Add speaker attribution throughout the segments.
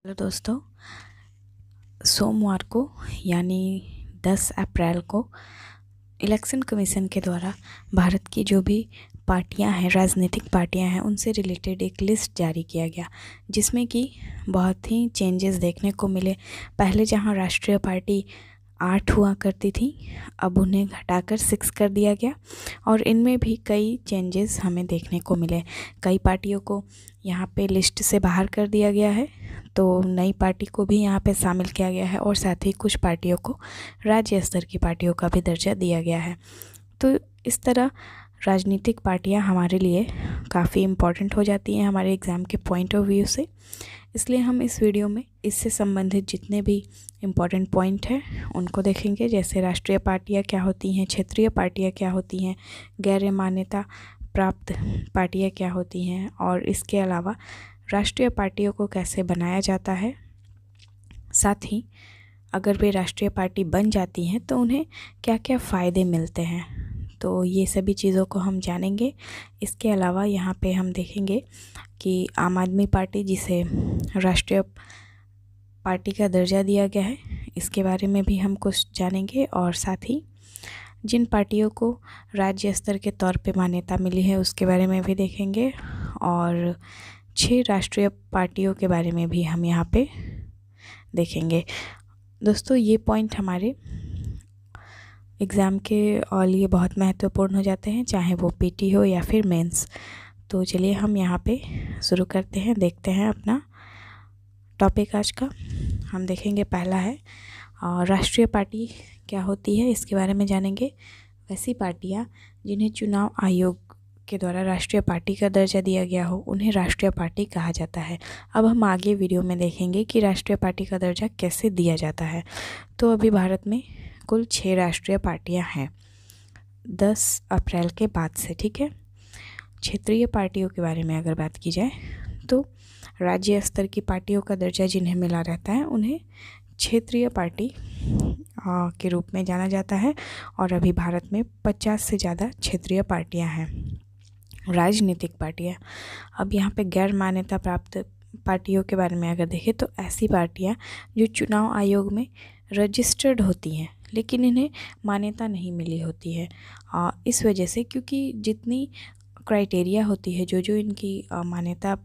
Speaker 1: Hello दोस्तों, सोमवार को यानी 10 अप्रैल को इलेक्शन कमीशन के द्वारा भारत की जो भी पार्टियां हैं, राजनीतिक पार्टियां हैं, उनसे रिलेटेड एक लिस्ट जारी किया गया, जिसमें कि बहुत ही चेंजेस देखने को मिले। पहले जहां राष्ट्रीय पार्टी 8 हुआ करती थी, अब उन्हें घटाकर 6 कर दिया गया और इनमें भी कई चेंजेस हमें देखने को मिले। कई पार्टियों को यहाँ पे लिस्ट से बाहर कर दिया गया है, तो नई पार्टी को भी यहाँ पे शामिल किया गया है और साथ ही कुछ पार्टियों को राज्य स्तर की पार्टियों का भी दर्जा दिया गया है। तो इस तरह राजनीतिक पार्टियाँ हमारे लिए काफ़ी इम्पॉर्टेंट हो जाती हैं हमारे एग्ज़ाम के पॉइंट ऑफ व्यू से। इसलिए हम इस वीडियो में इससे संबंधित जितने भी इम्पॉर्टेंट पॉइंट हैं उनको देखेंगे, जैसे राष्ट्रीय पार्टियाँ क्या होती हैं, क्षेत्रीय पार्टियाँ क्या होती हैं, गैर मान्यता प्राप्त पार्टियाँ क्या होती हैं और इसके अलावा राष्ट्रीय पार्टियों को कैसे बनाया जाता है। साथ ही अगर वे राष्ट्रीय पार्टी बन जाती हैं तो उन्हें क्या क्या फ़ायदे मिलते हैं, तो ये सभी चीज़ों को हम जानेंगे। इसके अलावा यहाँ पे हम देखेंगे कि आम आदमी पार्टी, जिसे राष्ट्रीय पार्टी का दर्जा दिया गया है, इसके बारे में भी हम कुछ जानेंगे और साथ ही जिन पार्टियों को राज्य स्तर के तौर पे मान्यता मिली है उसके बारे में भी देखेंगे और 6 राष्ट्रीय पार्टियों के बारे में भी हम यहाँ पे देखेंगे। दोस्तों, ये पॉइंट हमारे एग्ज़ाम के लिए बहुत महत्वपूर्ण हो जाते हैं, चाहे वो पीटी हो या फिर मेंस। तो चलिए हम यहाँ पे शुरू करते हैं, देखते हैं अपना टॉपिक आज का। हम देखेंगे, पहला है राष्ट्रीय पार्टी क्या होती है, इसके बारे में जानेंगे। वैसी पार्टियाँ जिन्हें चुनाव आयोग के द्वारा राष्ट्रीय पार्टी का दर्जा दिया गया हो, उन्हें राष्ट्रीय पार्टी कहा जाता है। अब हम आगे वीडियो में देखेंगे कि राष्ट्रीय पार्टी का दर्जा कैसे दिया जाता है। तो अभी भारत में कुल 6 राष्ट्रीय पार्टियां हैं 10 अप्रैल के बाद से, ठीक है। क्षेत्रीय पार्टियों के बारे में अगर बात की जाए तो राज्य स्तर की पार्टियों का दर्जा जिन्हें मिला रहता है उन्हें क्षेत्रीय पार्टी के रूप में जाना जाता है और अभी भारत में 50 से ज़्यादा क्षेत्रीय पार्टियां हैं, राजनीतिक पार्टियां। अब यहाँ पे गैर मान्यता प्राप्त पार्टियों के बारे में अगर देखें तो ऐसी पार्टियां जो चुनाव आयोग में रजिस्टर्ड होती हैं लेकिन इन्हें मान्यता नहीं मिली होती है, इस वजह से, क्योंकि जितनी क्राइटेरिया होती है, जो इनकी मान्यता,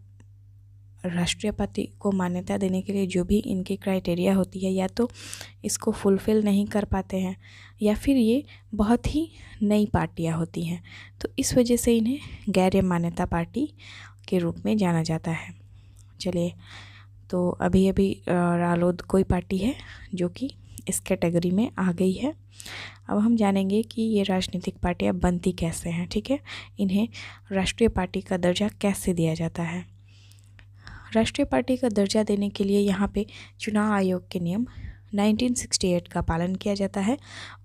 Speaker 1: राष्ट्रीय पार्टी को मान्यता देने के लिए जो भी इनकी क्राइटेरिया होती है, या तो इसको फुलफ़िल नहीं कर पाते हैं या फिर ये बहुत ही नई पार्टियां होती हैं, तो इस वजह से इन्हें गैर मान्यता पार्टी के रूप में जाना जाता है। चलिए, तो अभी रालोद कोई पार्टी है जो कि इस कैटेगरी में आ गई है। अब हम जानेंगे कि ये राजनीतिक पार्टियां बनती कैसे हैं, ठीक है। इन्हें राष्ट्रीय पार्टी का दर्जा कैसे दिया जाता है। राष्ट्रीय पार्टी का दर्जा देने के लिए यहाँ पे चुनाव आयोग के नियम 1968 का पालन किया जाता है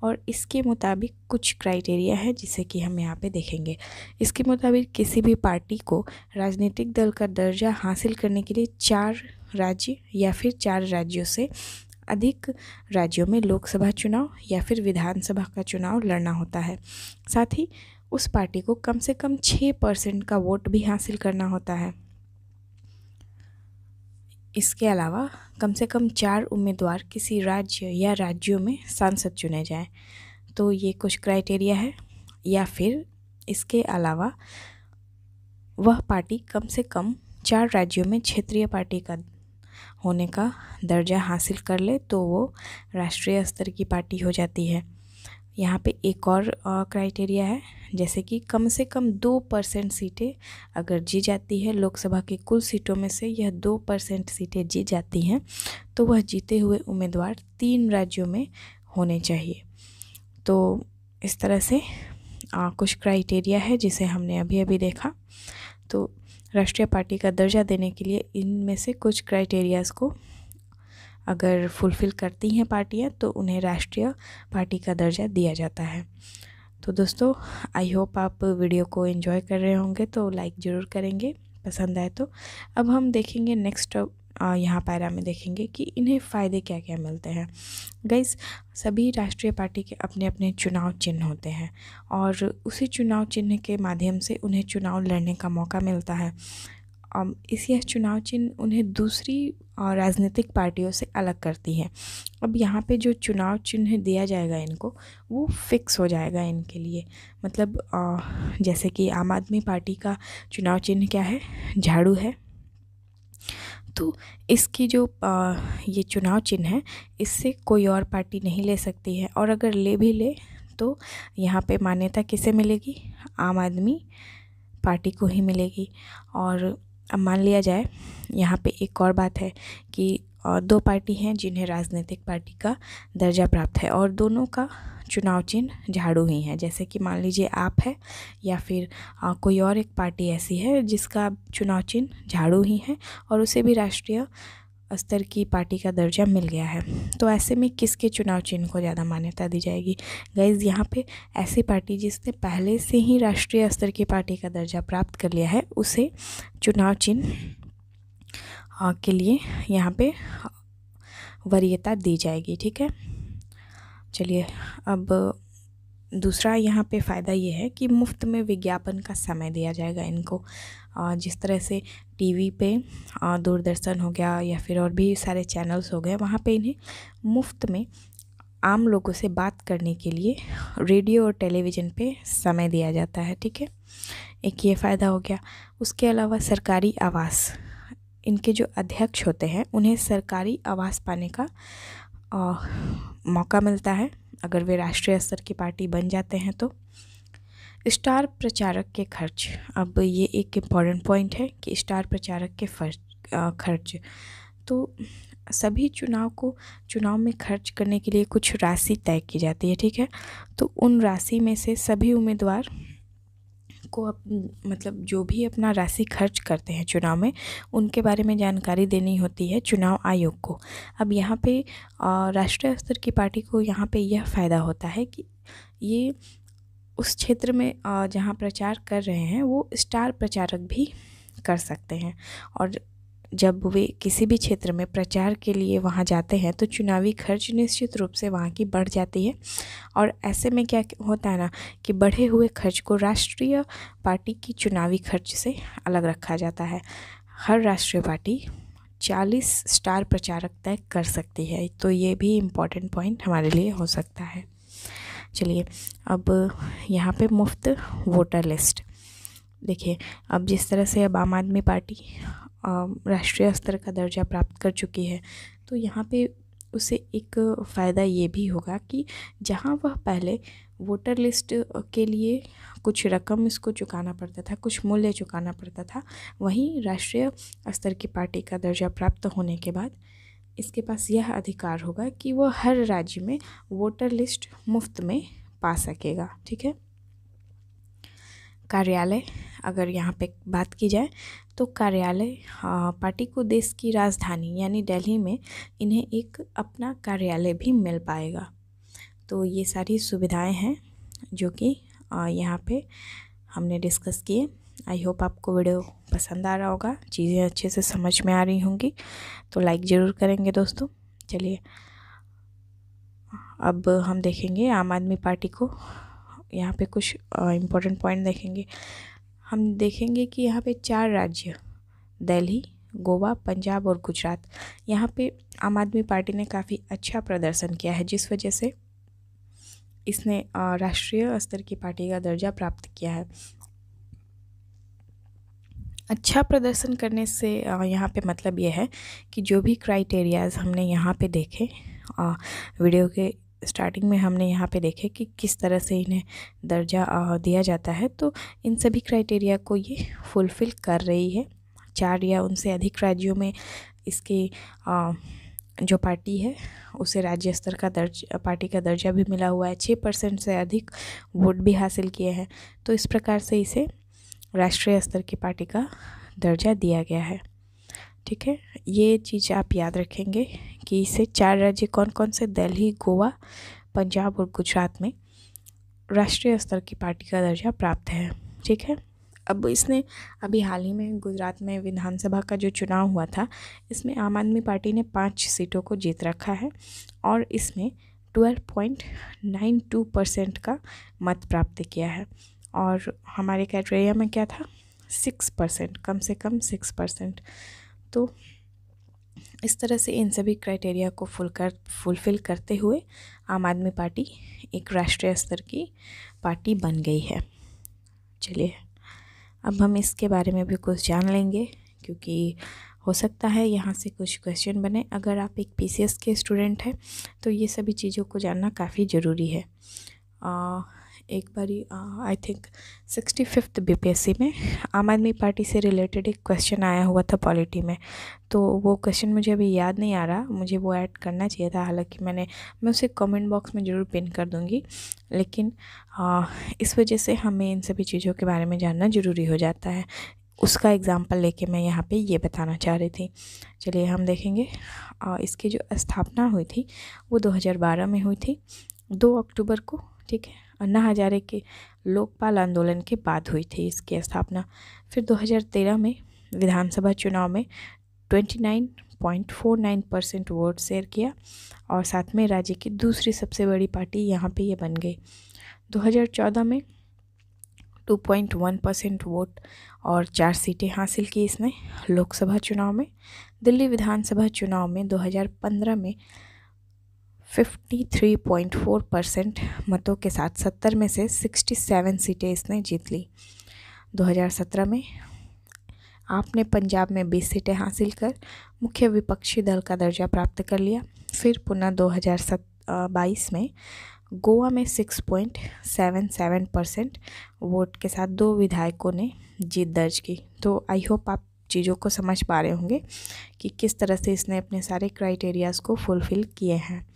Speaker 1: और इसके मुताबिक कुछ क्राइटेरिया है जिसे कि हम यहाँ पे देखेंगे। इसके मुताबिक किसी भी पार्टी को राजनीतिक दल का दर्जा हासिल करने के लिए 4 राज्य या फिर 4 राज्यों से अधिक राज्यों में लोकसभा चुनाव या फिर विधानसभा का चुनाव लड़ना होता है। साथ ही उस पार्टी को कम से कम 6% का वोट भी हासिल करना होता है। इसके अलावा कम से कम 4 उम्मीदवार किसी राज्य या राज्यों में सांसद चुने जाएं, तो ये कुछ क्राइटेरिया है। या फिर इसके अलावा वह पार्टी कम से कम 4 राज्यों में क्षेत्रीय पार्टी का होने का दर्जा हासिल कर ले तो वो राष्ट्रीय स्तर की पार्टी हो जाती है। यहाँ पे एक और क्राइटेरिया है, जैसे कि कम से कम 2% सीटें अगर जीत जाती है, लोकसभा की कुल सीटों में से यह 2% सीटें जीत जाती हैं, तो वह जीते हुए उम्मीदवार 3 राज्यों में होने चाहिए। तो इस तरह से कुछ क्राइटेरिया है जिसे हमने अभी देखा। तो राष्ट्रीय पार्टी का दर्जा देने के लिए इनमें से कुछ क्राइटेरियाज़ को अगर फुलफ़िल करती हैं पार्टियां तो उन्हें राष्ट्रीय पार्टी का दर्जा दिया जाता है। तो दोस्तों, आई होप आप वीडियो को एंजॉय कर रहे होंगे, तो लाइक ज़रूर करेंगे पसंद आए तो। अब हम देखेंगे नेक्स्ट, यहाँ पैरा में देखेंगे कि इन्हें फ़ायदे क्या क्या मिलते हैं। गाइस, सभी राष्ट्रीय पार्टी के अपने अपने चुनाव चिन्ह होते हैं और उसी चुनाव चिन्ह के माध्यम से उन्हें चुनाव लड़ने का मौका मिलता है। इस यह चुनाव चिन्ह उन्हें दूसरी राजनीतिक पार्टियों से अलग करती है। अब यहाँ पे जो चुनाव चिन्ह दिया जाएगा इनको, वो फिक्स हो जाएगा इनके लिए। मतलब जैसे कि आम आदमी पार्टी का चुनाव चिन्ह क्या है, झाड़ू है, तो इसकी जो ये चुनाव चिन्ह है, इससे कोई और पार्टी नहीं ले सकती है, और अगर ले भी ले तो यहाँ पे मान्यता किसे मिलेगी, आम आदमी पार्टी को ही मिलेगी। और अब मान लिया जाए, यहाँ पे एक और बात है कि दो पार्टी हैं जिन्हें राजनीतिक पार्टी का दर्जा प्राप्त है, और दोनों का चुनाव चिन्ह झाड़ू ही है। जैसे कि मान लीजिए आप है, या फिर कोई और एक पार्टी ऐसी है जिसका चुनाव चिन्ह झाड़ू ही है, और उसे भी राष्ट्रीय स्तर की पार्टी का दर्जा मिल गया है। तो ऐसे में किसके चुनाव चिन्ह को ज़्यादा मान्यता दी जाएगी? गाइज, यहाँ पे ऐसी पार्टी जिसने पहले से ही राष्ट्रीय स्तर की पार्टी का दर्जा प्राप्त कर लिया है, उसे चुनाव चिन्ह के लिए यहाँ पे वरीयता दी जाएगी। ठीक है, चलिए अब दूसरा यहाँ पे फ़ायदा ये है कि मुफ्त में विज्ञापन का समय दिया जाएगा इनको। जिस तरह से टीवी पे दूरदर्शन हो गया, या फिर और भी सारे चैनल्स हो गए, वहाँ पे इन्हें मुफ्त में आम लोगों से बात करने के लिए रेडियो और टेलीविज़न पे समय दिया जाता है। ठीक है, एक ये फ़ायदा हो गया। उसके अलावा सरकारी आवास, इनके जो अध्यक्ष होते हैं उन्हें सरकारी आवास पाने का मौका मिलता है अगर वे राष्ट्रीय स्तर की पार्टी बन जाते हैं तो। स्टार प्रचारक के खर्च, अब ये एक इम्पॉर्टेंट पॉइंट है कि स्टार प्रचारक के खर्च, तो सभी चुनाव में खर्च करने के लिए कुछ राशि तय की जाती है। ठीक है, तो उन राशि में से सभी उम्मीदवार को मतलब जो भी अपना राशि खर्च करते हैं चुनाव में, उनके बारे में जानकारी देनी होती है चुनाव आयोग को। अब यहाँ पे राष्ट्रीय स्तर की पार्टी को यहाँ पे यह फ़ायदा होता है कि ये उस क्षेत्र में जहाँ प्रचार कर रहे हैं वो स्टार प्रचारक भी कर सकते हैं, और जब वे किसी भी क्षेत्र में प्रचार के लिए वहाँ जाते हैं तो चुनावी खर्च निश्चित रूप से वहाँ की बढ़ जाती है। और ऐसे में क्या होता है ना कि बढ़े हुए खर्च को राष्ट्रीय पार्टी की चुनावी खर्च से अलग रखा जाता है। हर राष्ट्रीय पार्टी 40 स्टार प्रचारक तय कर सकती है, तो ये भी इम्पॉर्टेंट पॉइंट हमारे लिए हो सकता है। चलिए अब यहाँ पे मुफ्त वोटर लिस्ट देखिए। अब जिस तरह से अब आम आदमी पार्टी राष्ट्रीय स्तर का दर्जा प्राप्त कर चुकी है, तो यहाँ पे उसे एक फ़ायदा ये भी होगा कि जहाँ वह पहले वोटर लिस्ट के लिए कुछ रकम इसको चुकाना पड़ता था, कुछ मूल्य चुकाना पड़ता था, वहीं राष्ट्रीय स्तर की पार्टी का दर्जा प्राप्त होने के बाद इसके पास यह अधिकार होगा कि वह हर राज्य में वोटर लिस्ट मुफ्त में पा सकेगा। ठीक है, कार्यालय, अगर यहाँ पे बात की जाए तो कार्यालय, पार्टी को देश की राजधानी यानी दिल्ली में इन्हें एक अपना कार्यालय भी मिल पाएगा। तो ये सारी सुविधाएं हैं जो कि यहाँ पे हमने डिस्कस किए। आई होप आपको वीडियो पसंद आ रहा होगा, चीज़ें अच्छे से समझ में आ रही होंगी, तो लाइक ज़रूर करेंगे दोस्तों। चलिए अब हम देखेंगे आम आदमी पार्टी को, यहाँ पे कुछ इम्पोर्टेंट पॉइंट देखेंगे। हम देखेंगे कि यहाँ पे 4 राज्य दिल्ली, गोवा, पंजाब और गुजरात, यहाँ पे आम आदमी पार्टी ने काफ़ी अच्छा प्रदर्शन किया है, जिस वजह से इसने राष्ट्रीय स्तर की पार्टी का दर्जा प्राप्त किया है। अच्छा प्रदर्शन करने से यहाँ पे मतलब ये है कि जो भी क्राइटेरियाज़ हमने यहाँ पे देखे, वीडियो के स्टार्टिंग में हमने यहाँ पे देखे कि किस तरह से इन्हें दर्जा दिया जाता है, तो इन सभी क्राइटेरिया को ये फुलफ़िल कर रही है। 4 या उनसे अधिक राज्यों में इसके जो पार्टी है उसे राज्य स्तर का पार्टी का दर्जा भी मिला हुआ है। 6% से अधिक वोट भी हासिल किए हैं, तो इस प्रकार से इसे राष्ट्रीय स्तर की पार्टी का दर्जा दिया गया है। ठीक है, ये चीज़ आप याद रखेंगे कि इसे 4 राज्य कौन कौन से, दिल्ली, गोवा, पंजाब और गुजरात में राष्ट्रीय स्तर की पार्टी का दर्जा प्राप्त है। ठीक है, अब इसने अभी हाल ही में गुजरात में विधानसभा का जो चुनाव हुआ था, इसमें आम आदमी पार्टी ने 5 सीटों को जीत रखा है और इसमें 12.92% का मत प्राप्त किया है। और हमारे क्राइटेरिया में क्या था, 6%, कम से कम 6%। तो इस तरह से इन सभी क्राइटेरिया को फुलफ़िल करते हुए आम आदमी पार्टी एक राष्ट्रीय स्तर की पार्टी बन गई है। चलिए अब हम इसके बारे में भी कुछ जान लेंगे, क्योंकि हो सकता है यहाँ से कुछ क्वेश्चन बने। अगर आप एक पीसीएस के स्टूडेंट हैं तो ये सभी चीज़ों को जानना काफ़ी ज़रूरी है। एक बारी आई थिंक 65th बीपीएससी में आम आदमी पार्टी से रिलेटेड एक क्वेश्चन आया हुआ था पॉलिटी में। तो वो क्वेश्चन मुझे अभी याद नहीं आ रहा, मुझे वो ऐड करना चाहिए था, हालांकि मैं उसे कमेंट बॉक्स में ज़रूर पिन कर दूँगी। लेकिन इस वजह से हमें इन सभी चीज़ों के बारे में जानना ज़रूरी हो जाता है। उसका एग्ज़ाम्पल लेके मैं यहाँ पे ये बताना चाह रही थी। चलिए हम देखेंगे। इसकी जो स्थापना हुई थी वो 2012 में हुई थी, 2 अक्टूबर को, ठीक है। अन्ना हजारे के लोकपाल आंदोलन के बाद हुई थी इसकी स्थापना। फिर 2013 में विधानसभा चुनाव में 29.49% वोट शेयर किया और साथ में राज्य की दूसरी सबसे बड़ी पार्टी यहाँ पे ये बन गई। 2014 में 2.1% वोट और 4 सीटें हासिल की इसने लोकसभा चुनाव में। दिल्ली विधानसभा चुनाव में 2015 में 53.4% मतों के साथ 70 में से 67 सीटें इसने जीत ली। 2017 में आपने पंजाब में 20 सीटें हासिल कर मुख्य विपक्षी दल का दर्जा प्राप्त कर लिया। फिर पुनः 2022 में गोवा में 6.77% वोट के साथ 2 विधायकों ने जीत दर्ज की। तो आई होप आप चीज़ों को समझ पा रहे होंगे कि किस तरह से इसने अपने सारे क्राइटेरियाज़ को फुलफ़िल किए हैं।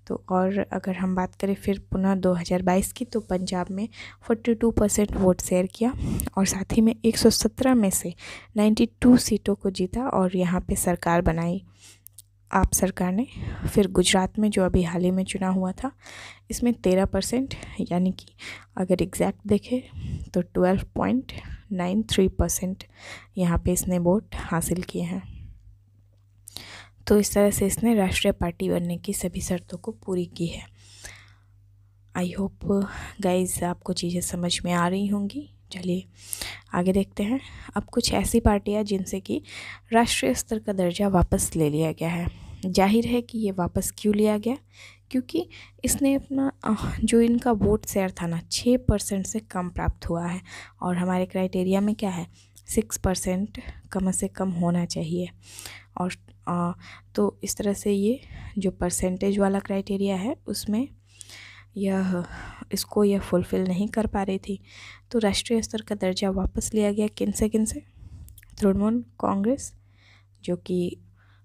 Speaker 1: तो और अगर हम बात करें फिर पुनः 2022 की, तो पंजाब में 42% वोट शेयर किया और साथ ही में 117 में से 92 सीटों को जीता और यहाँ पे सरकार बनाई आप सरकार ने। फिर गुजरात में जो अभी हाल ही में चुनाव हुआ था, इसमें 13%, यानी कि अगर एग्जैक्ट देखें तो 12.93% यहाँ पे इसने वोट हासिल किए हैं। तो इस तरह से इसने राष्ट्रीय पार्टी बनने की सभी शर्तों को पूरी की है। आई होप गाइज आपको चीज़ें समझ में आ रही होंगी। चलिए आगे देखते हैं। अब कुछ ऐसी पार्टियां जिनसे कि राष्ट्रीय स्तर का दर्जा वापस ले लिया गया है। जाहिर है कि ये वापस क्यों लिया गया, क्योंकि इसने अपना जो इनका वोट शेयर था ना 6% से कम प्राप्त हुआ है और हमारे क्राइटेरिया में क्या है 6% कम से कम होना चाहिए। और तो इस तरह से ये जो परसेंटेज वाला क्राइटेरिया है उसमें यह फुलफ़िल नहीं कर पा रही थी। तो राष्ट्रीय स्तर का दर्जा वापस लिया गया किन से तृणमूल कांग्रेस, जो कि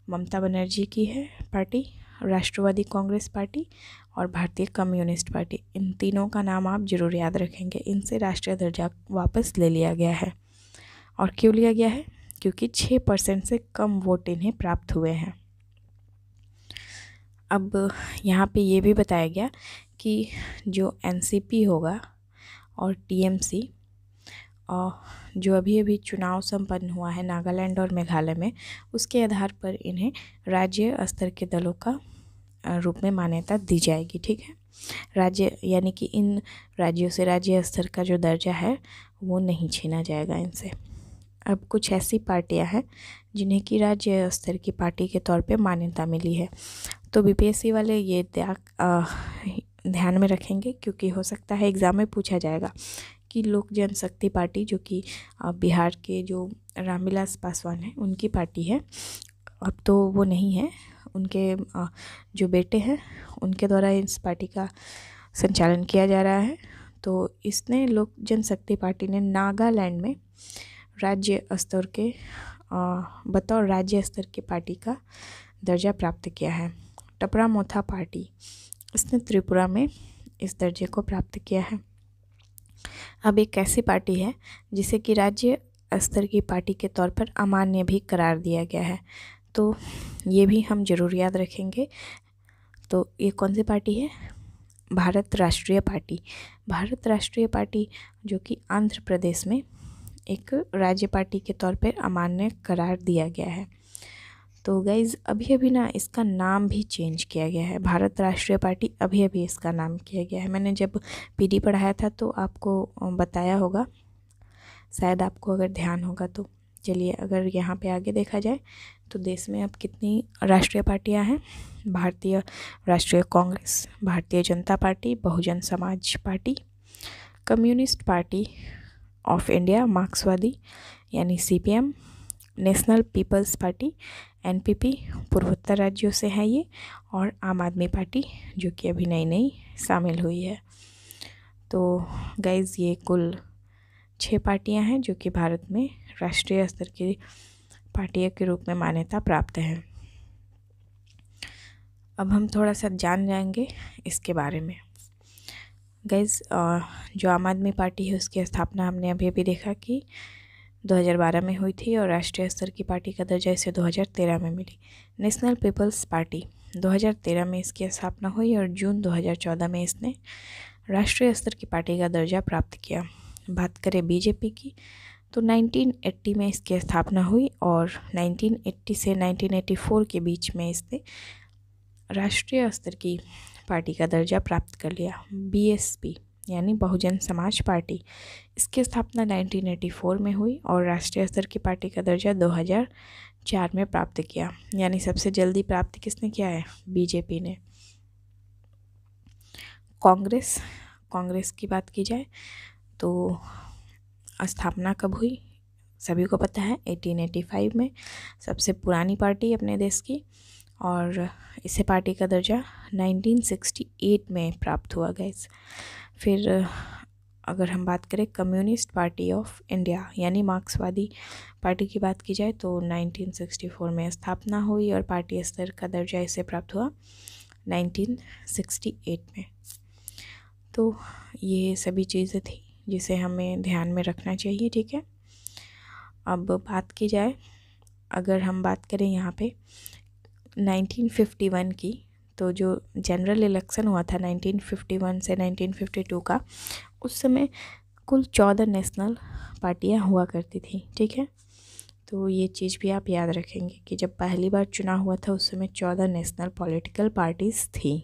Speaker 1: ममता बनर्जी की है पार्टी, राष्ट्रवादी कांग्रेस पार्टी और भारतीय कम्युनिस्ट पार्टी। इन तीनों का नाम आप जरूर याद रखेंगे। इनसे राष्ट्रीय दर्जा वापस ले लिया गया है। और क्यों लिया गया है, क्योंकि 6% से कम वोट इन्हें प्राप्त हुए हैं। अब यहाँ पे ये भी बताया गया कि जो एनसीपी होगा और टीएमसी और जो अभी चुनाव संपन्न हुआ है नागालैंड और मेघालय में, उसके आधार पर इन्हें राज्य स्तर के दलों का रूप में मान्यता दी जाएगी। ठीक है, राज्य यानी कि इन राज्यों से राज्य स्तर का जो दर्जा है वो नहीं छीना जाएगा इनसे। अब कुछ ऐसी पार्टियां हैं जिन्हें कि राज्य स्तर की पार्टी के तौर पे मान्यता मिली है। तो बीपीएससी वाले ये ध्यान में रखेंगे, क्योंकि हो सकता है एग्ज़ाम में पूछा जाएगा कि लोक जनशक्ति पार्टी, जो कि बिहार के जो रामविलास पासवान हैं उनकी पार्टी है, अब तो वो नहीं है, उनके जो बेटे हैं उनके द्वारा इस पार्टी का संचालन किया जा रहा है। तो इसने लोक जनशक्ति पार्टी ने नागालैंड में राज्य स्तर के बतौर राज्य स्तर की पार्टी का दर्जा प्राप्त किया है। टपरा मोथा पार्टी, इसने त्रिपुरा में इस दर्जे को प्राप्त किया है। अब एक ऐसी पार्टी है जिसे कि राज्य स्तर की पार्टी के तौर पर अमान्य भी करार दिया गया है, तो ये भी हम जरूर याद रखेंगे। तो ये कौन सी पार्टी है, भारत राष्ट्रीय पार्टी। भारत राष्ट्रीय पार्टी जो कि आंध्र प्रदेश में एक राज्य पार्टी के तौर पर अमान्य करार दिया गया है। तो गाइज़ अभी ना इसका नाम भी चेंज किया गया है, भारत राष्ट्रीय पार्टी अभी इसका नाम किया गया है। मैंने जब पीडी पढ़ाया था तो आपको बताया होगा, शायद आपको अगर ध्यान होगा तो। चलिए, अगर यहाँ पे आगे देखा जाए तो देश में अब कितनी राष्ट्रीय पार्टियाँ हैं। भारतीय राष्ट्रीय Congress, Bharatiya Janata party, Bahujan Samaj party, communist party of India, मार्क्सवादी यानी CPM, national people's party NPP, पूर्वोत्तर राज्यों से है ये, और आम आदमी पार्टी जो कि अभी नई नई शामिल हुई है। तो गाइज़, ये कुल 6 पार्टियां हैं जो कि भारत में राष्ट्रीय स्तर की पार्टियों के रूप में मान्यता प्राप्त है। अब हम थोड़ा सा जान जाएंगे इसके बारे में। गाइज़, जो आम आदमी पार्टी है उसकी स्थापना हमने अभी अभी देखा कि 2012 में हुई थी और राष्ट्रीय स्तर की पार्टी का दर्जा इसे 2013 में मिली। नेशनल पीपल्स पार्टी 2013 में इसकी स्थापना हुई और जून 2014 में इसने राष्ट्रीय स्तर की पार्टी का दर्जा प्राप्त किया। बात करें बीजेपी की तो 1980 में इसकी स्थापना हुई और 1980 से 1984 के बीच में इसने राष्ट्रीय स्तर की पार्टी का दर्जा प्राप्त कर लिया। BSP यानी बहुजन समाज पार्टी, इसकी स्थापना 1984 में हुई और राष्ट्रीय स्तर की पार्टी का दर्जा 2004 में प्राप्त किया। यानी सबसे जल्दी प्राप्त किसने किया है? बीजेपी ने। कांग्रेस की बात की जाए तो स्थापना कब हुई सभी को पता है, 1885 में। सबसे पुरानी पार्टी अपने देश की, और इसे पार्टी का दर्जा 1968 में प्राप्त हुआ गाइस। फिर अगर हम बात करें कम्युनिस्ट पार्टी ऑफ इंडिया यानी मार्क्सवादी पार्टी की बात की जाए तो 1964 में स्थापना हुई और पार्टी स्तर का दर्जा इसे प्राप्त हुआ 1968 में। तो ये सभी चीज़ें थी जिसे हमें ध्यान में रखना चाहिए, ठीक है। अब बात की जाए, अगर हम बात करें यहाँ पे 1951 की, तो जो जनरल इलेक्शन हुआ था 1951 से 1952 का, उस समय कुल 14 नेशनल पार्टियां हुआ करती थी, ठीक है। तो ये चीज़ भी आप याद रखेंगे कि जब पहली बार चुनाव हुआ था उस समय 14 नेशनल पॉलिटिकल पार्टीज़ थी।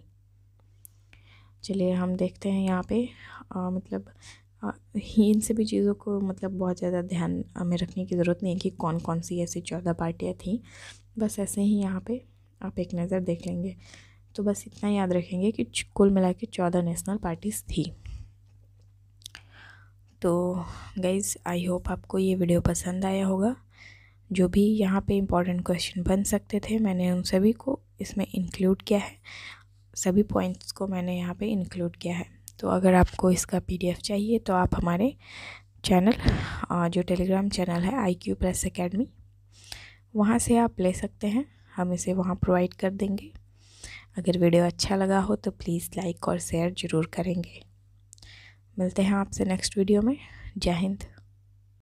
Speaker 1: चलिए हम देखते हैं यहाँ पे इन सभी चीज़ों को बहुत ज़्यादा ध्यान में रखने की ज़रूरत नहीं है कि कौन कौन सी ऐसी 14 पार्टियाँ थीं। बस ऐसे ही यहाँ पे आप एक नज़र देख लेंगे तो बस इतना याद रखेंगे कि कुल मिला के 14 नेशनल पार्टीज़ थी। तो गाइज़, आई होप आपको ये वीडियो पसंद आया होगा। जो भी यहाँ पे इम्पोर्टेंट क्वेश्चन बन सकते थे मैंने उन सभी को इसमें इंक्लूड किया है, सभी पॉइंट्स को मैंने यहाँ पे इंक्लूड किया है। तो अगर आपको इसका PDF चाहिए तो आप हमारे चैनल, जो टेलीग्राम चैनल है IQ+ Academy, वहाँ से आप ले सकते हैं, हम इसे वहाँ प्रोवाइड कर देंगे। अगर वीडियो अच्छा लगा हो तो प्लीज़ लाइक और शेयर ज़रूर करेंगे। मिलते हैं आपसे नेक्स्ट वीडियो में। जय हिंद।